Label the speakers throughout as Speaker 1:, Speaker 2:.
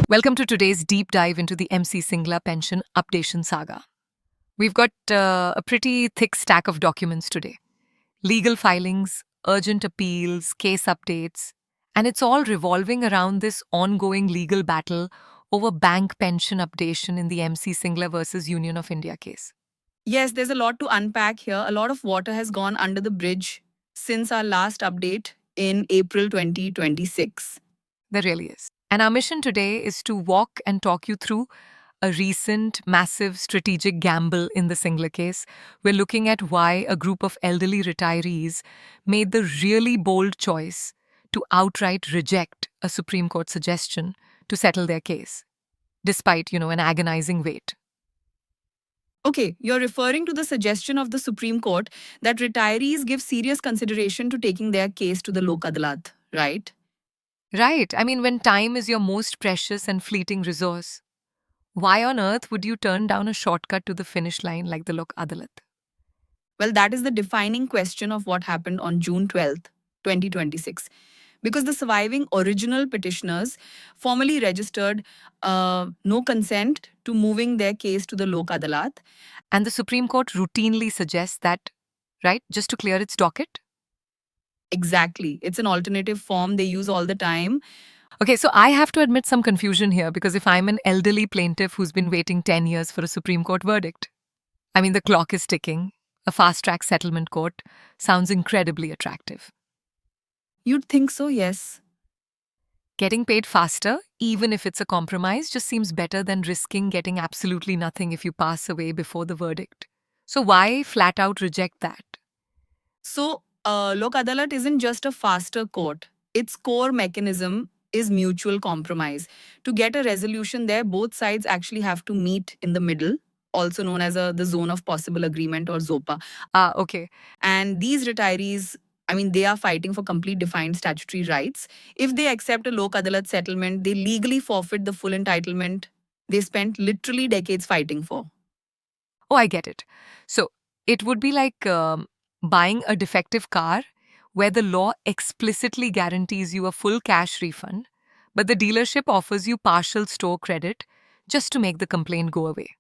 Speaker 1: Welcome to today's deep dive into the MC Singla pension updation saga. We've got a pretty thick stack of documents today: legal filings, urgent appeals, case updates, and it's all revolving around this ongoing legal battle over bank pension updation in the MC Singla versus Union of India case.
Speaker 2: Yes, there's a lot to unpack here. A lot of water has gone under the bridge since our last update in April 2026.
Speaker 1: There really is. And our mission today is to walk and talk you through a recent massive strategic gamble in the Singla case. We're looking at why a group of elderly retirees made the really bold choice to outright reject a Supreme Court suggestion to settle their case, despite, an agonizing wait.
Speaker 2: Okay, you're referring to the suggestion of the Supreme Court that retirees give serious consideration to taking their case to the Lok Adalat, right?
Speaker 1: Right. I mean, when time is your most precious and fleeting resource, why on earth would you turn down a shortcut to the finish line like the Lok Adalat?
Speaker 2: Well, that is the defining question of what happened on June 12th, 2026. Because the surviving original petitioners formally registered no consent to moving their case to the Lok Adalat.
Speaker 1: And the Supreme Court routinely suggests that, right, just to clear its docket?
Speaker 2: Exactly. It's an alternative form they use all the time.
Speaker 1: Okay, so I have to admit some confusion here because if I'm an elderly plaintiff who's been waiting 10 years for a Supreme Court verdict, I mean, the clock is ticking. A fast track settlement court sounds incredibly attractive.
Speaker 2: You'd think so, yes.
Speaker 1: Getting paid faster, even if it's a compromise, just seems better than risking getting absolutely nothing if you pass away before the verdict. So, why flat out reject that?
Speaker 2: So, Lok Adalat isn't just a faster court. Its core mechanism is mutual compromise. To get a resolution there, both sides actually have to meet in the middle, also known as the zone of possible agreement or ZOPA.
Speaker 1: Ah, okay.
Speaker 2: And these retirees, I mean, they are fighting for complete defined statutory rights. If they accept a Lok Adalat settlement, they legally forfeit the full entitlement they spent literally decades fighting for.
Speaker 1: Oh, I get it. So, it would be like buying a defective car where the law explicitly guarantees you a full cash refund, but the dealership offers you partial store credit just to make the complaint go away.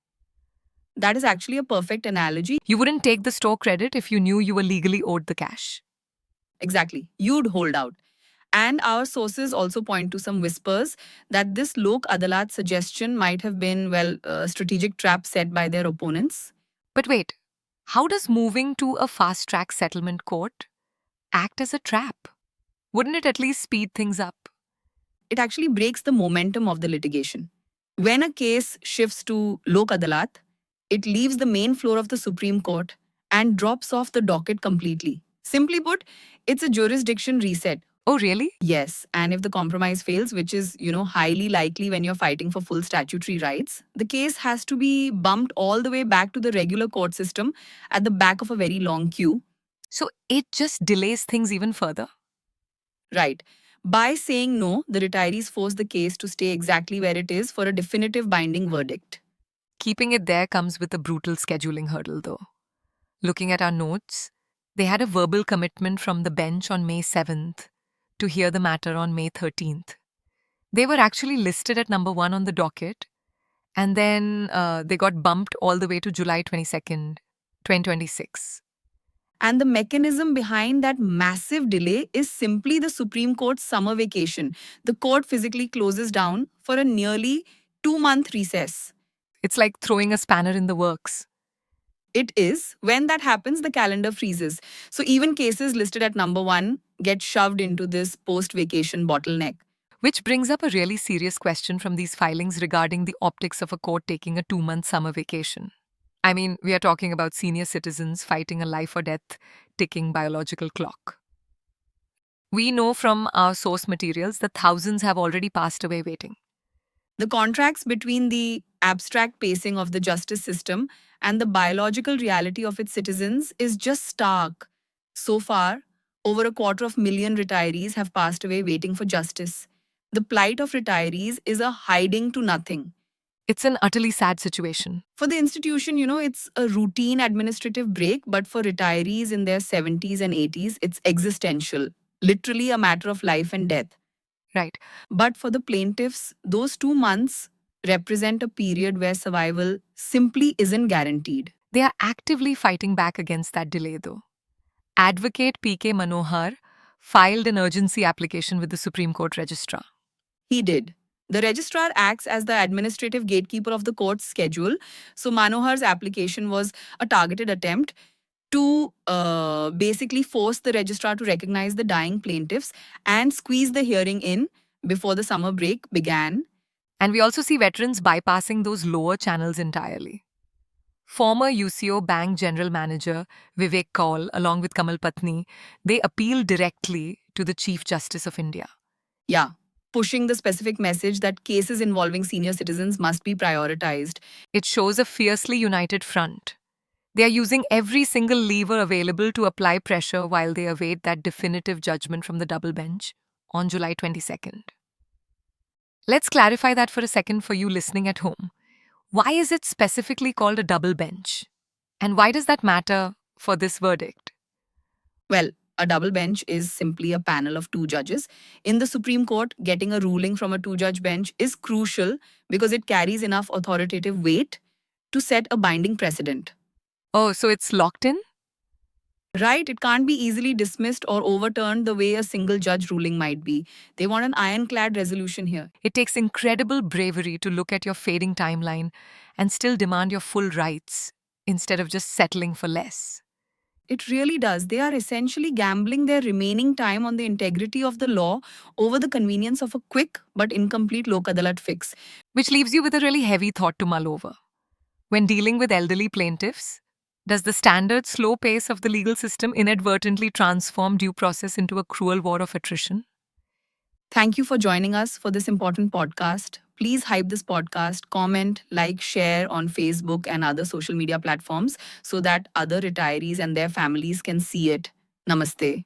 Speaker 2: That is actually a perfect analogy.
Speaker 1: You wouldn't take the store credit if you knew you were legally owed the cash.
Speaker 2: Exactly. You'd hold out. And our sources also point to some whispers that this Lok Adalat suggestion might have been, well, a strategic trap set by their opponents.
Speaker 1: But wait, how does moving to a fast track settlement court act as a trap? Wouldn't it at least speed things up?
Speaker 2: It actually breaks the momentum of the litigation. When a case shifts to Lok Adalat, it leaves the main floor of the Supreme Court and drops off the docket completely. Simply put, it's a jurisdiction reset.
Speaker 1: Oh, really?
Speaker 2: Yes, and if the compromise fails, which is, highly likely when you're fighting for full statutory rights, the case has to be bumped all the way back to the regular court system at the back of a very long queue.
Speaker 1: So it just delays things even further.
Speaker 2: Right. By saying no, the retirees force the case to stay exactly where it is for a definitive binding verdict.
Speaker 1: Keeping it there comes with a brutal scheduling hurdle, though. Looking at our notes, they had a verbal commitment from the bench on May 7th to hear the matter on May 13th. They were actually listed at number 1 on the docket, and then they got bumped all the way to July 22nd, 2026.
Speaker 2: And the mechanism behind that massive delay is simply the Supreme Court's summer vacation. The court physically closes down for a nearly 2-month recess.
Speaker 1: It's like throwing a spanner in the works.
Speaker 2: It is. When that happens, the calendar freezes. So even cases listed at number 1 get shoved into this post vacation bottleneck.
Speaker 1: Which brings up a really serious question from these filings regarding the optics of a court taking a 2-month summer vacation. I mean, we are talking about senior citizens fighting a life or death ticking biological clock. We know from our source materials that thousands have already passed away waiting.
Speaker 2: The contracts between the abstract pacing of the justice system and the biological reality of its citizens is just stark. So far, over 250,000 retirees have passed away waiting for justice. The plight of retirees is a hiding to nothing.
Speaker 1: It's an utterly sad situation.
Speaker 2: For the institution, it's a routine administrative break, but for retirees in their 70s and 80s, it's existential, literally a matter of life and death.
Speaker 1: Right.
Speaker 2: But for the plaintiffs, those 2 months represent a period where survival simply isn't guaranteed.
Speaker 1: They are actively fighting back against that delay, though. Advocate PK Manohar filed an urgency application with the Supreme Court registrar.
Speaker 2: He did. The registrar acts as the administrative gatekeeper of the court's schedule. So Manohar's application was a targeted attempt to basically force the registrar to recognize the dying plaintiffs and squeeze the hearing in before the summer break began.
Speaker 1: And we also see veterans bypassing those lower channels entirely. Former UCO Bank General Manager Vivek Kaul, along with Kamal Patni, they appealed directly to the Chief Justice of India.
Speaker 2: Yeah, pushing the specific message that cases involving senior citizens must be prioritized.
Speaker 1: It shows a fiercely united front. They are using every single lever available to apply pressure while they await that definitive judgment from the double bench on July 22nd. Let's clarify that for a second for you listening at home. Why is it specifically called a double bench? And why does that matter for this verdict?
Speaker 2: Well, a double bench is simply a panel of two judges. In the Supreme Court, getting a ruling from a two-judge bench is crucial because it carries enough authoritative weight to set a binding precedent.
Speaker 1: Oh, so it's locked in?
Speaker 2: Right, it can't be easily dismissed or overturned the way a single judge ruling might be. They want an ironclad resolution here.
Speaker 1: It takes incredible bravery to look at your fading timeline and still demand your full rights instead of just settling for less.
Speaker 2: It really does. They are essentially gambling their remaining time on the integrity of the law over the convenience of a quick but incomplete Lok Adalat fix.
Speaker 1: Which leaves you with a really heavy thought to mull over. When dealing with elderly plaintiffs, does the standard slow pace of the legal system inadvertently transform due process into a cruel war of attrition?
Speaker 2: Thank you for joining us for this important podcast. Please hype this podcast, comment, like, share on Facebook and other social media platforms so that other retirees and their families can see it. Namaste.